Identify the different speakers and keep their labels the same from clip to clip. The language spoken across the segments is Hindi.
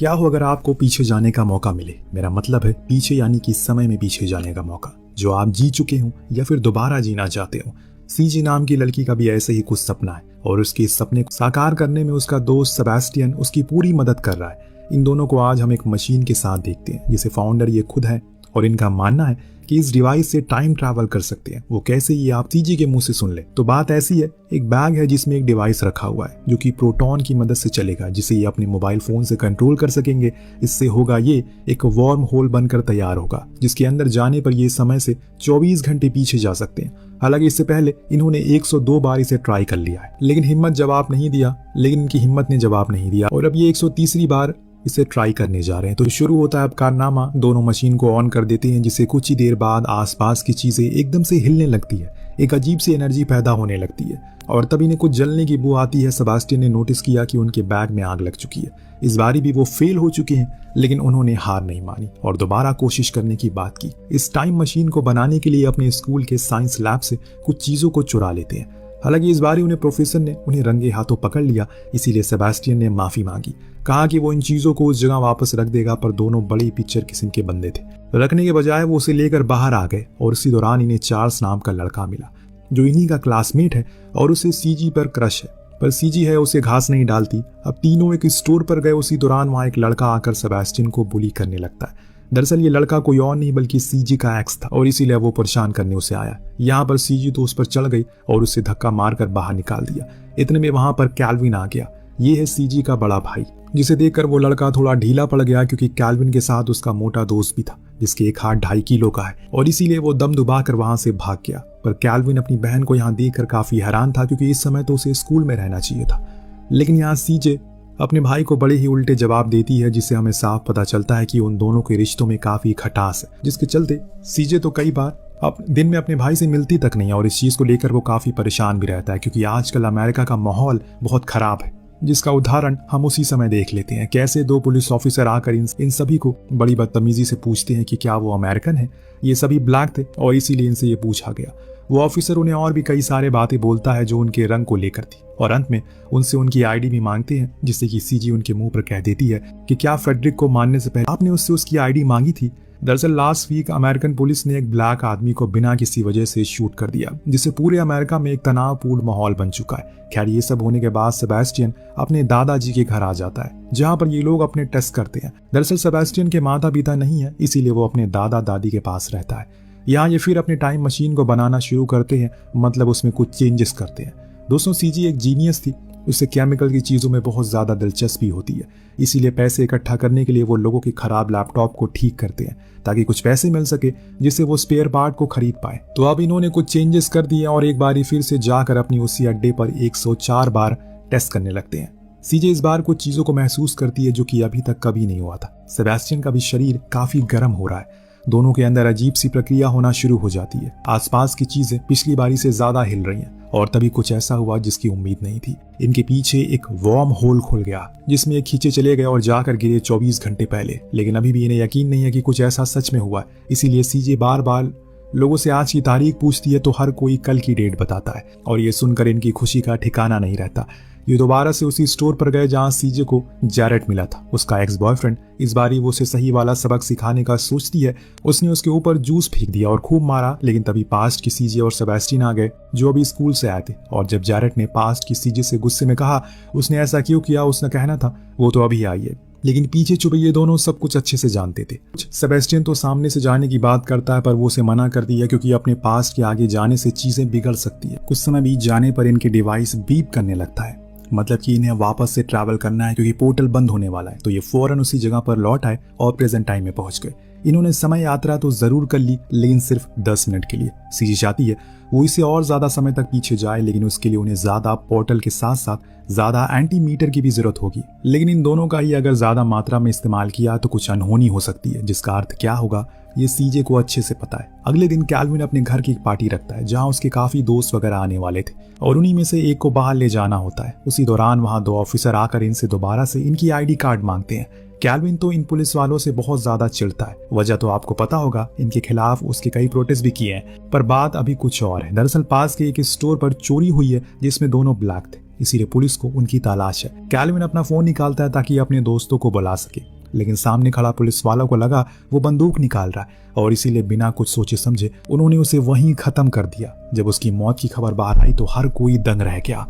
Speaker 1: क्या हो अगर आपको पीछे जाने का मौका मिले। मेरा मतलब है पीछे यानी कि समय में पीछे जाने का मौका, जो आप जी चुके हो या फिर दोबारा जीना चाहते हो। सीजी नाम की लड़की का भी ऐसे ही कुछ सपना है और उसके इस सपने को साकार करने में उसका दोस्त सेबेस्टियन उसकी पूरी मदद कर रहा है। इन दोनों को आज हम एक मशीन के साथ देखते हैं जिसे फाउंडर ये खुद है और इनका मानना है कि इस डिवाइस से टाइम ट्रैवल कर सकते हैं। वो कैसे, ये आप सीजी के मुंह से सुन ले। तो बात ऐसी है, एक बैग है जिसमें एक डिवाइस रखा हुआ है जो कि प्रोटॉन की मदद से चलेगा, जिसे ये अपने मोबाइल फोन से कंट्रोल कर सकेंगे। इससे होगा ये एक वार्म होल बनकर तैयार होगा जिसके अंदर जाने पर ये समय से 24 घंटे पीछे जा सकते हैं। हालांकि इससे पहले इन्होंने 102 बार इसे ट्राई कर लिया है, लेकिन इनकी हिम्मत ने जवाब नहीं दिया और अब ये 130वीं बार इसे ट्राई करने जा रहे हैं। तो शुरू होता है अब कारनामा। दोनों मशीन को ऑन कर देते हैं जिससे कुछ ही देर बाद आसपास की चीजें एकदम से हिलने लगती है, एक अजीब सी एनर्जी पैदा होने लगती है और तभी इन्हें कुछ जलने की बू आती है। सेबेस्टियन ने नोटिस किया कि उनके बैग में आग लग चुकी है। इस बारी भी वो फेल हो चुके हैं, लेकिन उन्होंने हार नहीं मानी और दोबारा कोशिश करने की बात की। इस टाइम मशीन को बनाने के लिए अपने स्कूल के साइंस लैब से कुछ चीजों को चुरा लेते हैं। हालांकि इस बारी उन्हें प्रोफेसर ने उन्हें रंगे हाथों पकड़ लिया, इसीलिए सेबेस्टियन ने माफी मांगी, कहा कि वो इन चीजों को उस जगह वापस रख देगा। पर दोनों बड़ी पिक्चर किस्म के बंदे थे, रखने के बजाय वो उसे लेकर बाहर आ गए और इसी दौरान इन्हें चार्ल्स नाम का लड़का मिला जो इन्हीं का क्लासमेट है और उसे सीजी पर क्रश है। पर सीजी है उसे घास नहीं डालती। अब तीनों एक स्टोर पर गए, उसी दौरान वहां एक लड़का आकर सेबेस्टियन को बुली करने लगता है। दरअसल ये लड़का कोई और नहीं बल्कि सीजी का एक्स था और इसीलिए वो परेशान करने उसे आया। यहाँ पर सीजी तो उस पर चढ़ गई और उसे धक्का मारकर बाहर निकाल दिया। इतने में वहां पर कैल्विन आ गया। ये है सीजी का बड़ा भाई, जिसे देखकर वो लड़का थोड़ा ढीला पड़ गया क्योंकि कैल्विन के साथ उसका मोटा दोस्त भी था जिसके एक हाथ 2.5 किलो का है और इसीलिए वो दम दुबाकर वहां से भाग गया। पर कैल्विन अपनी बहन को यहाँ देखकर काफी हैरान था क्योंकि इस समय तो उसे स्कूल में रहना चाहिए था। लेकिन यहाँ सीजे अपने भाई को बड़े ही उल्टे जवाब देती है, जिससे हमें साफ पता चलता है कि उन दोनों के रिश्तों में काफी खटास है, जिसके चलते सीजे तो कई बार दिन में अपने भाई से मिलती तक नहीं और इस चीज को लेकर वो काफी परेशान भी रहता है क्योंकि आजकल अमेरिका का माहौल बहुत खराब है, जिसका उदाहरण हम उसी समय देख लेते हैं। कैसे 2 पुलिस ऑफिसर आकर इन सभी को बड़ी बदतमीजी से पूछते हैं कि क्या वो अमेरिकन है। ये सभी ब्लैक थे और इसीलिए इनसे ये पूछा गया। वो ऑफिसर उन्हें और भी कई सारे बातें बोलता है जो उनके रंग को लेकर थी और अंत में उनसे उनकी आईडी भी मांगते हैं, जिससे कि सीजी उनके मुंह पर कह देती है कि क्या फ्रेडरिक को मारने से पहले आपने उससे उसकी आईडी मांगी थी। दरअसल लास्ट वीक अमेरिकन पुलिस ने एक ब्लैक आदमी को बिना किसी वजह से शूट कर दिया, जिससे पूरे अमेरिका में एक तनावपूर्ण माहौल बन चुका है। खैर ये सब होने के बाद सेबेस्टियन अपने दादाजी के घर आ जाता है जहां पर ये लोग अपने टेस्ट करते हैं। दरअसल सेबेस्टियन के माता पिता नहीं है, इसीलिए वो अपने दादा दादी के पास रहता है। यहाँ ये फिर अपने टाइम मशीन को बनाना शुरू करते हैं, मतलब उसमें कुछ चेंजेस करते हैं। दोस्तों सीजी एक जीनियस थी, उसे केमिकल की चीजों में बहुत ज्यादा दिलचस्पी होती है, इसीलिए पैसे इकट्ठा करने के लिए वो लोगों के खराब लैपटॉप को ठीक करते हैं ताकि कुछ पैसे मिल सके जिससे वो स्पेयर पार्ट को खरीद पाए। तो अब इन्होंने कुछ चेंजेस कर दिए और एक बारी फिर से जाकर अपनी उसी अड्डे पर 104 बार टेस्ट करने लगते हैं। सीजे इस बार कुछ चीजों को महसूस करती है जो कि अभी तक कभी नहीं हुआ था। सेबेस्टियन का भी शरीर काफी गर्म हो रहा है, दोनों के अंदर अजीब सी प्रक्रिया होना शुरू हो जाती है। आसपास की चीजें पिछली बारी से ज्यादा हिल रही हैं और तभी कुछ ऐसा हुआ जिसकी उम्मीद नहीं थी। इनके पीछे एक वार्म होल खुल गया जिसमें एक खींचे चले गए और जाकर गिरे 24 घंटे पहले। लेकिन अभी भी इन्हें यकीन नहीं है कि कुछ ऐसा सच में हुआ, इसीलिए सीजे बार बार लोगों से आज की तारीख पूछती है तो हर कोई कल की डेट बताता है और ये सुनकर इनकी खुशी का ठिकाना नहीं रहता। ये दोबारा से उसी स्टोर पर गए जहां सीजे को जैरेट मिला था, उसका एक्स बॉयफ्रेंड। इस बारी वो उसे सही वाला सबक सिखाने का सोचती है। उसने उसके ऊपर जूस फेंक दिया और खूब मारा, लेकिन तभी पास्ट की सीजे और सेबेस्टियन आ गए जो अभी स्कूल से आए थे। और जब जैरेट ने पास्ट की सीजे से गुस्से में कहा उसने ऐसा क्यों किया, उसने कहना था वो तो अभी आई है, लेकिन पीछे छुपे ये दोनों सब कुछ अच्छे से जानते थे। सेबेस्टियन तो सामने से जाने की बात करता है पर वो उसे मना कर दिया क्योंकि अपने पास्ट के आगे जाने से चीजें बिगड़ सकती है। कुछ समय बीत जाने पर इनके डिवाइस बीप करने लगता है, मतलब कि इन्हें वापस से ट्रैवल करना है क्योंकि पोर्टल बंद होने वाला है। तो ये फौरन उसी जगह पर लौट आए और प्रेजेंट टाइम में पहुंच गए। इन्होंने समय यात्रा तो जरूर कर ली, लेकिन सिर्फ 10 मिनट के लिए। सीजी चाहती है वो इसे और ज्यादा समय तक पीछे जाए, लेकिन उसके लिए उन्हें ज्यादा पोर्टल के साथ साथ ज्यादा एंटीमीटर की भी जरूरत होगी। लेकिन इन दोनों का ही अगर ज्यादा मात्रा में इस्तेमाल किया तो कुछ अनहोनी हो सकती है, जिसका अर्थ क्या होगा ये सीजे को अच्छे से पता है। अगले दिन कैल्विन अपने घर की एक पार्टी रखता है जहां उसके काफी दोस्त वगैरह आने वाले थे और उन्हीं में से एक को बाहर ले जाना होता है। उसी दौरान वहां 2 ऑफिसर आकर इनसे दोबारा से इनकी आईडी कार्ड मांगते हैं। कैल्विन तो इन पुलिस वालों से बहुत ज्यादा चिढ़ता है, वजह तो आपको पता होगा, इनके खिलाफ उसके कई प्रोटेस्ट भी किए हैं। पर बात अभी कुछ और है। दरअसल पास के एक स्टोर पर चोरी हुई है जिसमें दोनों ब्लैक थे। इसीलिए पुलिस को उनकी तलाश है। कैल्विन अपना फोन निकालता है ताकि अपने दोस्तों को बुला सके, लेकिन सामने खड़ा पुलिस वालों को लगा वो बंदूक निकाल रहा है और इसीलिए बिना कुछ सोचे समझे उन्होंने उसे वहीं खत्म कर दिया। जब उसकी मौत की खबर बाहर आई तो हर कोई दंग रह गया।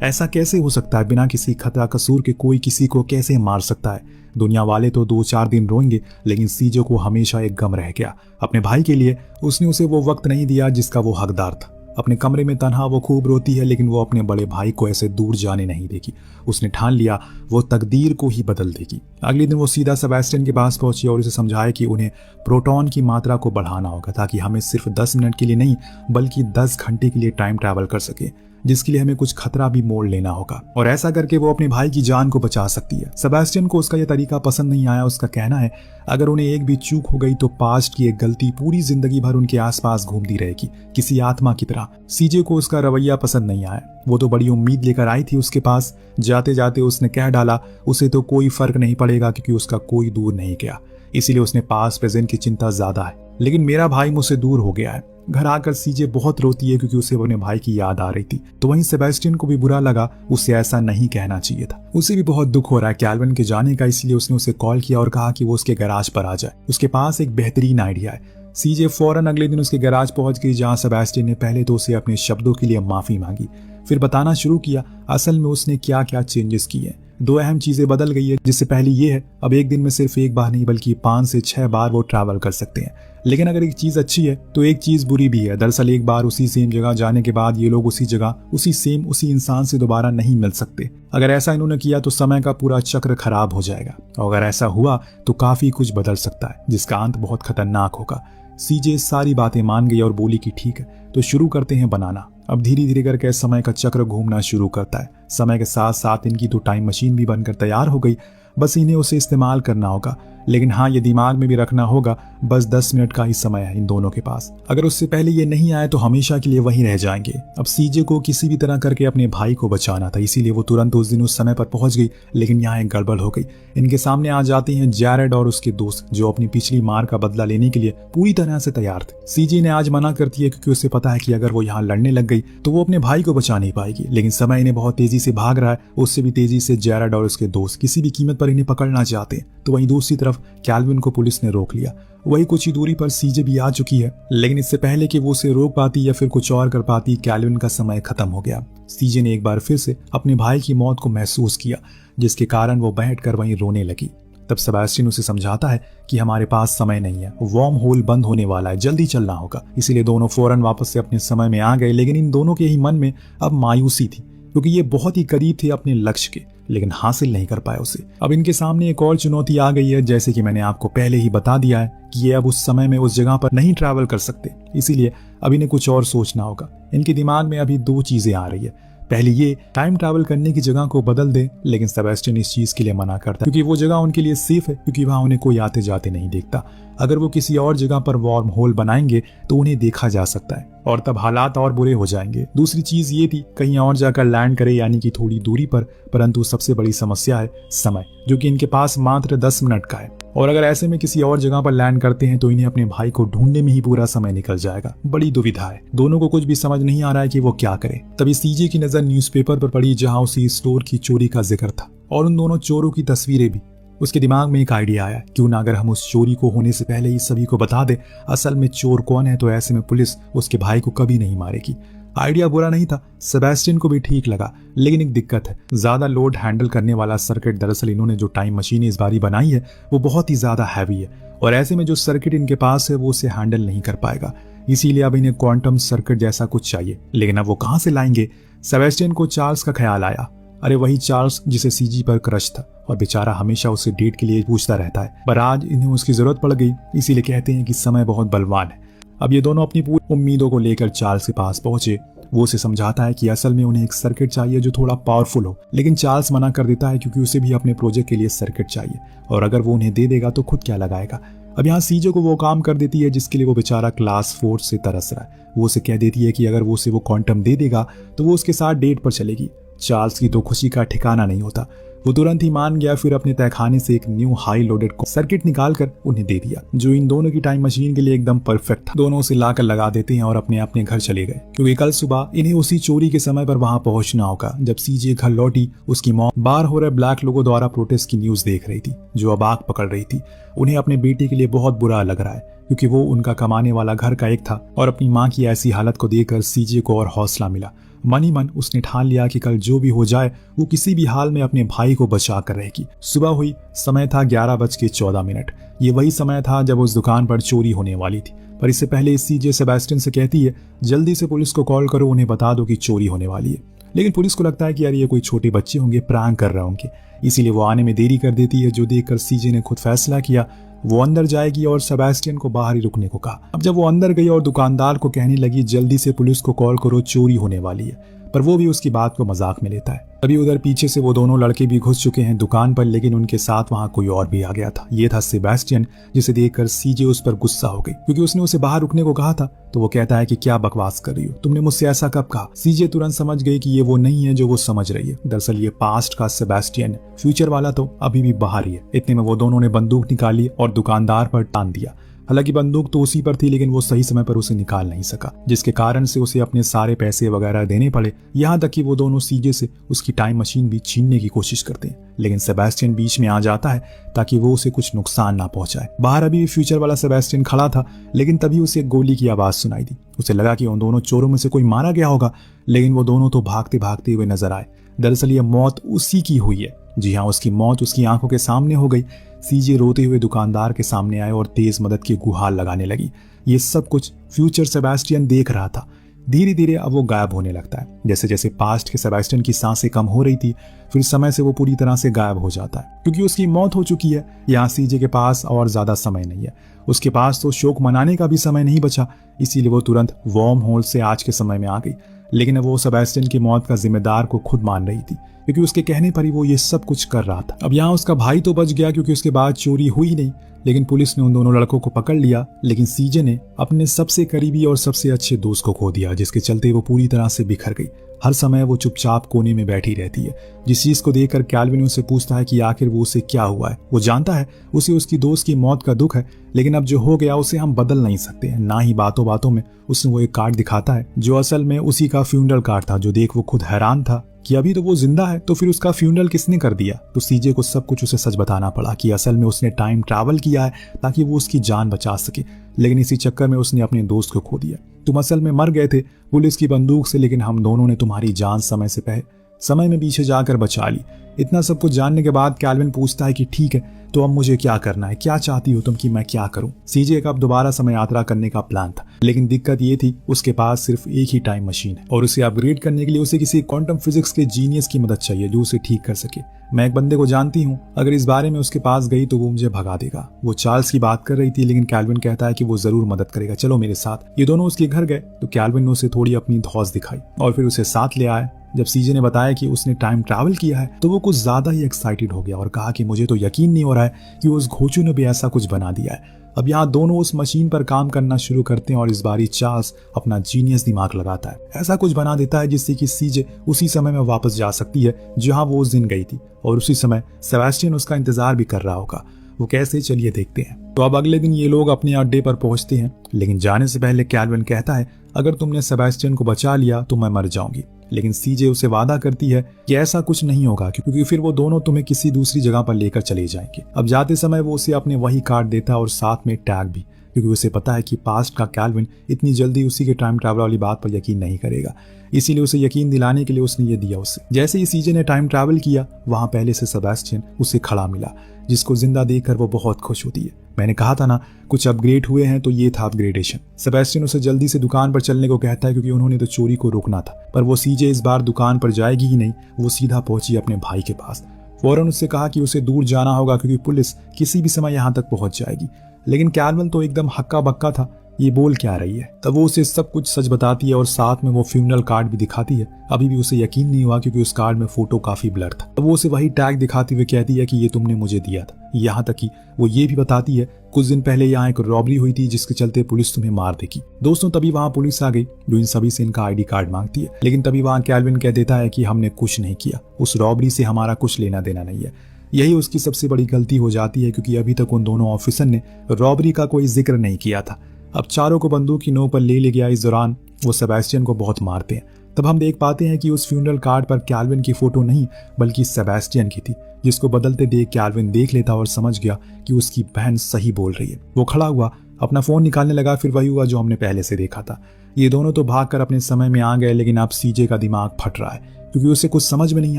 Speaker 1: ऐसा कैसे हो सकता है? बिना किसी खतरा कसूर के कोई किसी को कैसे मार सकता है? दुनिया वाले तो 2-4 दिन रोएंगे, लेकिन सीजे को हमेशा एक गम रह गया। अपने भाई के लिए उसने उसे वो वक्त नहीं दिया जिसका वो हकदार था। अपने कमरे में तन्हा वो खूब रोती है, लेकिन वो अपने बड़े भाई को ऐसे दूर जाने नहीं देगी। उसने ठान लिया वो तकदीर को ही बदल देगी। अगले दिन वो सीधा सेबेस्टियन के पास पहुंची और उसे समझाया कि उन्हें प्रोटॉन की मात्रा को बढ़ाना होगा ताकि हमें सिर्फ 10 मिनट के लिए नहीं बल्कि 10 घंटे के लिए टाइम ट्रैवल कर सके, जिसके लिए हमें कुछ खतरा भी मोड़ लेना होगा और ऐसा करके वो अपने भाई की जान को बचा सकती है। सेबेस्टियन को उसका यह तरीका पसंद नहीं आया। उसका कहना है अगर उन्हें एक भी चूक हो गई तो पास्ट की एक गलती पूरी जिंदगी भर उनके आसपास घूमती रहेगी, किसी आत्मा की तरह। सीजे को उसका रवैया पसंद नहीं आया। वो तो बड़ी उम्मीद लेकर आई थी उसके पास। जाते जाते उसने कह डाला उसे तो कोई फर्क नहीं पड़ेगा क्योंकि उसका कोई दूर नहीं गया, इसीलिए उसने पास प्रेजेंट की चिंता ज्यादा है। लेकिन मेरा भाई मुझसे दूर हो गया है। घर आकर सीजे बहुत रोती है क्योंकि उसे अपने भाई की याद आ रही थी। तो वहीं सेबेस्टियन को भी बुरा लगा, उसे ऐसा नहीं कहना चाहिए था। उसे भी बहुत दुख हो रहा है कैल्विन के जाने का, इसलिए उसने उसे कॉल किया और कहा कि वो उसके गैराज पर आ जाए। उसके पास एक बेहतरीन आइडिया है। सीजे फौरन अगले दिन उसके गैराज पहुंच गई, जहां सेबेस्टियन ने पहले तो उसे अपने शब्दों के लिए माफी मांगी, फिर बताना शुरू किया असल में उसने क्या क्या चेंजेस किए। 2 अहम चीजें बदल गई है, जिससे पहली ये है अब एक दिन में सिर्फ एक बार नहीं बल्कि 5 से 6 बार वो ट्रैवल कर सकते हैं। लेकिन अगर एक चीज अच्छी है तो एक चीज बुरी भी है। दरअसल एक बार उसी सेम जगह जाने के बाद ये लोग उसी जगह उसी इंसान से दोबारा नहीं मिल सकते। अगर ऐसा इन्होंने किया तो समय का पूरा चक्र खराब हो जाएगा और अगर ऐसा हुआ तो काफी कुछ बदल सकता है, जिसका अंत बहुत खतरनाक होगा। सीजे सारी बातें मान गई और बोली कि ठीक है तो शुरू करते हैं बनाना। अब धीरे धीरे करके समय का चक्र घूमना शुरू करता है। समय के साथ साथ इनकी तो टाइम मशीन भी बनकर तैयार हो गई, बस इन्हें उसे इस्तेमाल करना होगा। लेकिन हाँ, ये दिमाग में भी रखना होगा बस 10 मिनट का ही समय है इन दोनों के पास। अगर उससे पहले ये नहीं आए तो हमेशा के लिए वहीं रह जाएंगे। अब सीजे को किसी भी तरह करके अपने भाई को बचाना था, इसीलिए वो तुरंत उस दिन उस समय पर पहुंच गई। लेकिन यहाँ एक गड़बड़ हो गई। इनके सामने आ जाते हैं जैरेड और उसके दोस्त, जो अपनी पिछली मार का बदला लेने के लिए पूरी तरह से तैयार थे। सीजे ने आज मना करती है क्योंकि उसे पता है कि अगर वो यहाँ लड़ने लग गई तो वो अपने भाई को बचा नहीं पाएगी। लेकिन समय इन्हें बहुत तेजी से भाग रहा है, उससे भी तेजी से जैरेड और उसके दोस्त किसी भी कीमत पर इन्हें पकड़ना चाहते हैं। तो वहीं दूसरी तरफ कैल्विन को पुलिस ने रोक लिया। वही कुछ ही दूरी पर सीजे भी आ चुकी है, लेकिन इससे पहले कि वो उसे रोक पाती या फिर कुछ और कर पाती, कैल्विन का समय खत्म हो गया। सीजे ने एक बार फिर से अपने भाई की मौत को महसूस किया, जिसके कारण वो बैठकर वहीं रोने लगी। तब सेबेस्टियन उसे समझाता है कि हमारे पास समय नहीं है, वार्म होल बंद होने वाला है, जल्दी चलना होगा। इसीलिए दोनों फौरन वापस से अपने समय में आ गए। लेकिन इन दोनों के ही मन में अब मायूसी थी, क्योंकि ये बहुत ही करीब थे अपने लक्ष्य के, लेकिन हासिल नहीं कर पाए उसे। अब इनके सामने एक और चुनौती आ गई है। जैसे कि मैंने आपको पहले ही बता दिया है कि ये अब उस समय में उस जगह पर नहीं ट्रैवल कर सकते, इसीलिए अब इन्हें कुछ और सोचना होगा। इनके दिमाग में अभी 2 चीजें आ रही है। पहली ये टाइम ट्रैवल करने की जगह को बदल दे, लेकिन सेबेस्टियन इस चीज के लिए मना करता है क्योंकि वो जगह उनके लिए सेफ है, क्योंकि वहां उन्हें कोई आते जाते नहीं देखता। अगर वो किसी और जगह पर वार्म होल बनाएंगे तो उन्हें देखा जा सकता है और तब हालात और बुरे हो जाएंगे। दूसरी चीज ये थी कहीं और जाकर लैंड करे, यानी कि थोड़ी दूरी पर, परंतु सबसे बड़ी समस्या है समय, जो कि इनके पास मात्र 10 मिनट का है। और अगर ऐसे में किसी और जगह पर लैंड करते हैं तो इन्हें अपने भाई को ढूंढने में ही पूरा समय निकल जाएगा। बड़ी दुविधा है, दोनों को कुछ भी समझ नहीं आ रहा है कि वो क्या करे। तभी सीजे की नजर न्यूज़पेपर पर पड़ी, जहां उसी स्टोर की चोरी का जिक्र था और उन दोनों चोरों की तस्वीरें भी। उसके दिमाग में एक आइडिया आया, क्यों ना अगर हम उस चोरी को होने से पहले ही सभी को बता दे असल में चोर कौन है, तो ऐसे में पुलिस उसके भाई को कभी नहीं मारेगी। आइडिया बुरा नहीं था, सेबेस्टियन को भी ठीक लगा, लेकिन एक दिक्कत है, ज्यादा लोड हैंडल करने वाला सर्किट। दरअसल इन्होंने जो टाइम मशीन इस बारी बनाई है वो बहुत ही ज्यादा हैवी है और ऐसे में जो सर्किट इनके पास है वो उसे हैंडल नहीं कर पाएगा। इसीलिए अब इन्हें क्वांटम सर्किट जैसा कुछ चाहिए, लेकिन अब वो कहां से लाएंगे? सेबेस्टियन को चार्ल्स का ख्याल आया। अरे वही चार्ल्स जिसे सीजी पर क्रश था और बेचारा हमेशा उसे डेट के लिए पूछता रहता है, पर आज इन्हें उसकी जरूरत पड़ गई। इसीलिए कहते हैं कि समय बहुत बलवान है। अब ये दोनों अपनी पूरी उम्मीदों को लेकर चार्ल्स के पास पहुंचे। वो उसे समझाता है कि असल में उन्हें एक सर्किट चाहिए जो थोड़ा पावरफुल हो, लेकिन चार्ल्स मना कर देता है क्योंकि उसे भी अपने प्रोजेक्ट के लिए सर्किट चाहिए और अगर वो उन्हें दे देगा तो खुद क्या लगाएगा। अब यहाँ सीजे को वो काम कर देती है जिसके लिए वो बेचारा क्लास 4 से तरस रहा है। वो उसे कह देती है कि अगर वो उसे वो क्वांटम दे देगा तो वो उसके साथ डेट पर चलेगी। चार्ल्स की तो खुशी का ठिकाना नहीं होता। वो तुरंत ही मान गया, फिर अपने तहखाने से एक न्यू हाई लोडेड सर्किट निकाल कर उन्हें दे दिया, जो इन दोनों की टाइम मशीन के लिए एकदम परफेक्ट था। दोनों उसे लाकर लगा देते हैं और अपने अपने घर चले गए, क्योंकि कल सुबह इन्हें उसी चोरी के समय पर वहां पहुंचना होगा। जब सीजे घर लौटी, उसकी मॉम बाहर हो रहे ब्लैक लोगों द्वारा प्रोटेस्ट की न्यूज देख रही थी, जो अब आग पकड़ रही थी। उन्हें अपने बेटे के लिए बहुत बुरा लग रहा है, क्योंकि वो उनका कमाने वाला घर का एक था, और अपनी माँ की ऐसी हालत को देखकर सीजे को और हौसला मिला। मन ही मन उसने ठान लिया कि कल जो भी हो जाए वो किसी भी हाल में अपने भाई को बचा कर रहेगी। सुबह हुई, समय था 11:14। ये वही समय था जब उस दुकान पर चोरी होने वाली थी। पर इससे पहले सीजे सेबेस्टियन से कहती है, जल्दी से पुलिस को कॉल करो, उन्हें बता दो कि चोरी होने वाली है। लेकिन पुलिस को लगता है कि यार ये कोई छोटे बच्चे होंगे, प्रैंक कर रहे होंगे, इसीलिए वो आने में देरी कर देती है, जो देखकर सीजे ने खुद फैसला किया वो अंदर जाएगी और सेबेस्टियन को बाहर ही रुकने को कहा। अब जब वो अंदर गई और दुकानदार को कहने लगी जल्दी से पुलिस को कॉल करो, चोरी होने वाली है, पर वो भी उसकी बात को मजाक में लेता है। तभी उधर पीछे से वो दोनों लड़के भी घुस चुके हैं दुकान पर, लेकिन उनके साथ वहां कोई और भी आ गया था। ये था सेबेस्टियन, जिसे देखकर सीजे उस पर गुस्सा हो गई, क्योंकि उसने उसे बाहर रुकने को कहा था। तो वो कहता है कि क्या बकवास कर रही हो, तुमने मुझसे ऐसा कब कहा। सीजे तुरंत समझ गई कि ये वो नहीं है जो वो समझ रही है। दरअसल ये पास्ट का सेबेस्टियन, फ्यूचर वाला तो अभी भी बाहर ही है। इतने में वो दोनों ने बंदूक निकाली और दुकानदार पर टान दिया। हालांकि बंदूक तो उसी पर थी, लेकिन वो सही समय पर उसे निकाल नहीं सका, जिसके कारण से उसे अपने सारे पैसे वगैरह देने पड़े। यहाँ तक कि वो दोनों सीजे से उसकी टाइम मशीन भी छीनने की कोशिश करते हैं, लेकिन सेबेस्टियन बीच में आ जाता है ताकि वो उसे कुछ नुकसान ना पहुंचाए। बाहर अभी भी फ्यूचर वाला सेबेस्टियन खड़ा था, लेकिन तभी उसे गोली की आवाज सुनाई दी। उसे लगा कि उन दोनों चोरों में से कोई मारा गया होगा, लेकिन वो दोनों तो भागते भागते हुए नजर आए। दरअसल ये मौत उसी की हुई है। जी हाँ, उसकी मौत उसकी आंखों के सामने हो गई। सीजे रोते हुए दुकानदार के सामने आए और तेज मदद की गुहार लगाने लगी। ये सब कुछ फ्यूचर सेबेस्टियन देख रहा था। धीरे धीरे अब वो गायब होने लगता है। जैसे जैसे पास्ट के सेबेस्टियन की सांसें कम हो रही थी, फिर समय से वो पूरी तरह से गायब हो जाता है, क्योंकि उसकी मौत हो चुकी है। यहाँ सीजे के पास और ज्यादा समय नहीं है। उसके पास तो शोक मनाने का भी समय नहीं बचा, इसीलिए वो तुरंत वर्म होल से आज के समय में आ गई। लेकिन वो सेबेस्टियन की मौत का जिम्मेदार को खुद मान रही थी, क्योंकि उसके कहने पर ही वो ये सब कुछ कर रहा था। अब यहाँ उसका भाई तो बच गया, क्योंकि उसके बाद चोरी हुई नहीं, लेकिन पुलिस ने उन दोनों लड़कों को पकड़ लिया। लेकिन सीजे ने अपने सबसे करीबी और सबसे अच्छे दोस्त को खो दिया, जिसके चलते वो पूरी तरह से बिखर गई। हर समय वो चुपचाप कोने में बैठी रहती है। जिस चीज को देखकर कैल्विन उससे पूछता है कि आखिर वो उसे क्या हुआ है। वो जानता है उसे उसकी दोस्त की मौत का दुख है, लेकिन अब जो हो गया उसे हम बदल नहीं सकते हैं। ना ही बातों बातों में उसने वो एक कार्ड दिखाता है, जो असल में उसी का फ्यूनरल कार्ड था, जो देख वो खुद हैरान था कि अभी तो वो जिंदा है, तो फिर उसका फ्यूनरल किसने कर दिया। तो सीजे को सब कुछ उसे सच बताना पड़ा कि असल में उसने टाइम ट्रैवल किया है ताकि वो उसकी जान बचा सके, लेकिन इसी चक्कर में उसने अपने दोस्त को खो दिया। तुम असल में मर गए थे पुलिस की बंदूक से, लेकिन हम दोनों ने तुम्हारी जान समय में पीछे जाकर बचा ली। इतना सब कुछ जानने के बाद कैल्विन पूछता है कि ठीक है, तो अब मुझे क्या करना है, क्या चाहती हो तुम कि मैं क्या करूं। सीजे का अब दोबारा समय यात्रा करने का प्लान था, लेकिन दिक्कत ये थी उसके पास सिर्फ एक ही टाइम मशीन है, और उसे अपग्रेड करने के लिए उसे किसी क्वांटम फिजिक्स के जीनियस की मदद चाहिए जो उसे ठीक कर सके। मैं एक बंदे को जानती हूँ, अगर इस बारे में उसके पास गई तो वो मुझे भगा देगा। वो चार्ल्स की बात कर रही थी, लेकिन कैल्विन कहता है कि वो जरूर मदद करेगा, चलो मेरे साथ। ये दोनों उसके घर गए तो कैल्विन ने उसे थोड़ी अपनी धौस दिखाई और फिर उसे साथ ले आए। जब सीजे ने बताया कि उसने टाइम ट्रैवल किया है तो वो कुछ ज्यादा ही एक्साइटेड हो गया और कहा कि मुझे तो यकीन नहीं हो रहा है कि उस घोचू ने भी ऐसा कुछ बना दिया है। अब यहाँ दोनों उस मशीन पर काम करना शुरू करते हैं और इस बारी चार्ल्स अपना जीनियस दिमाग लगाता है, ऐसा कुछ बना देता है जिससे कि सीजे उसी समय में वापस जा सकती है जहाँ वो उस दिन गई थी, और उसी समय सेबेस्टियन उसका इंतजार भी कर रहा होगा। वो कैसे, चलिए देखते हैं। तो अब अगले दिन ये लोग अपने अड्डे पर पहुंचते हैं, लेकिन जाने से पहले कैल्विन कहता है अगर तुमने सेबेस्टियन को बचा लिया तो मैं मर जाऊंगी। लेकिन सीजे उसे वादा करती है कि ऐसा कुछ नहीं होगा, क्योंकि फिर वो दोनों तुम्हें किसी दूसरी जगह पर लेकर चले जाएंगे। अब जाते समय वो उसे अपने वही कार्ड देता है और साथ में टैग भी, क्योंकि उसे पता है कि पास्ट का कैल्विन इतनी जल्दी उसी के टाइम ट्रैवल वाली बात पर यकीन नहीं करेगा, इसीलिए उसे यकीन दिलाने के लिए उसने ये दिया उसे। जैसे ही सीजे ने टाइम ट्रैवल किया, वहां पहले से सेबेस्टियन उसे खड़ा मिला, जिसको जिंदा देखकर वो बहुत खुश होती है। मैंने कहा था ना कुछ अपग्रेड हुए हैं, तो ये था अपग्रेडेशन। सेबेस्टियन उसे जल्दी से दुकान पर चलने को कहता है, क्योंकि उन्होंने तो चोरी को रोकना था, पर वो सीजे इस बार दुकान पर जाएगी ही नहीं। वो सीधा पहुंची अपने भाई के पास। फौरन उससे कहा कि उसे दूर जाना होगा, क्योंकि पुलिस किसी भी समय यहाँ तक पहुंच जाएगी। लेकिन कैल्विन तो एकदम हक्का बक्का था, ये बोल क्या रही है। तब वो उसे सब कुछ सच बताती है और साथ में वो फ्यूनरल कार्ड भी दिखाती है। अभी भी उसे यकीन नहीं हुआ क्योंकि उस कार्ड में फोटो काफी ब्लर था। तब वो उसे वही टैग दिखाती हुए कहती है कि ये तुमने मुझे दिया था। यहाँ तक कि वो ये भी बताती है कुछ दिन पहले यहाँ एक रॉबरी हुई थी जिसके चलते पुलिस तुम्हें मार देगी। दोस्तों तभी वहाँ पुलिस आ गई जो इन सभी से इनका ID कार्ड मांगती है, लेकिन तभी वहाँ कैल्विन कह देता है कि हमने कुछ नहीं किया, उस रॉबरी से हमारा कुछ लेना देना नहीं है। यही उसकी सबसे बड़ी गलती हो जाती है क्योंकि अभी तक उन दोनों ऑफिसर ने रॉबरी का कोई जिक्र नहीं किया था। अब चारों को बंदूक की नोक पर ले गया। इस दौरान वो सेबेस्टियन को बहुत मारते हैं। तब हम देख पाते हैं कि उस फ्यूनरल कार्ड पर कैल्विन की फोटो नहीं बल्कि सेबेस्टियन की थी, जिसको बदलते देख कैल्विन देख लेता और समझ गया कि उसकी बहन सही बोल रही है। वो खड़ा हुआ अपना फोन निकालने लगा। फिर वही हुआ जो हमने पहले से देखा था। ये दोनों तो भागकर अपने समय में आ गए, लेकिन अब सीजे का दिमाग फट रहा है क्योंकि उसे कुछ समझ में नहीं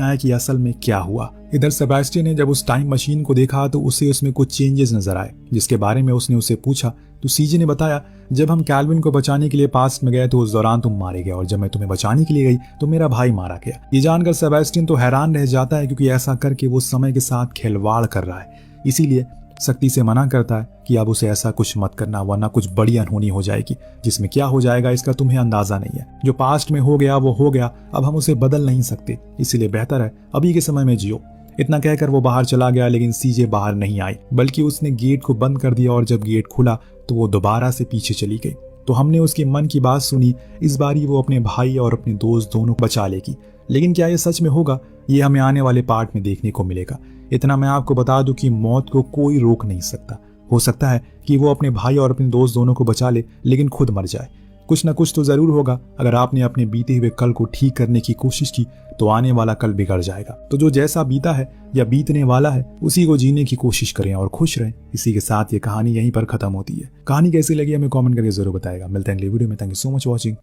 Speaker 1: आया कि असल में क्या हुआ। इधर सेबेस्टियन ने जब उस टाइम मशीन को देखा तो उसे उसमें कुछ चेंजेस नजर आए, जिसके बारे में उसने उसे पूछा तो सीजे ने बताया जब हम कैल्विन को बचाने के लिए पास्ट में गए तो उस दौरान तुम मारे गए और जब मैं तुम्हें बचाने के लिए गई तो मेरा भाई मारा गया। ये जानकर सेबेस्टियन तो हैरान रह जाता है क्योंकि ऐसा करके वो समय के साथ खिलवाड़ कर रहा है। इसीलिए सख्ती से मना करता है कि अब उसे ऐसा कुछ मत करना वरना कुछ बड़ी अनहोनी हो जाएगी, जिसमें क्या हो जाएगा इसका तुम्हें अंदाजा नहीं है। जो पास्ट में हो गया वो हो गया, अब हम उसे बदल नहीं सकते, इसीलिए बेहतर है अभी के समय में जियो। इतना कहकर वो बाहर चला गया, लेकिन सीजे बाहर नहीं आई बल्कि उसने गेट को बंद कर दिया और जब गेट खुला तो वो दोबारा से पीछे चली गई। तो हमने उसके मन की बात सुनी। इस बारी वो अपने भाई और अपने दोस्त दोनों को बचा लेगी, लेकिन क्या ये सच में होगा ये हमें आने वाले पार्ट में देखने को मिलेगा। इतना मैं आपको बता दूं कि मौत को कोई रोक नहीं सकता। हो सकता है कि वो अपने भाई और अपने दोस्त दोनों को बचा ले लेकिन खुद मर जाए। कुछ ना कुछ तो जरूर होगा। अगर आपने अपने बीते हुए कल को ठीक करने की कोशिश की तो आने वाला कल बिगड़ जाएगा। तो जो जैसा बीता है या बीतने वाला है उसी को जीने की कोशिश करें और खुश रहें। इसी के साथ ये कहानी यहीं पर खत्म होती है। कहानी कैसी लगी हमें कमेंट करके जरूर बताएगा। मिलते हैं अगली वीडियो में। Thank you so much watching.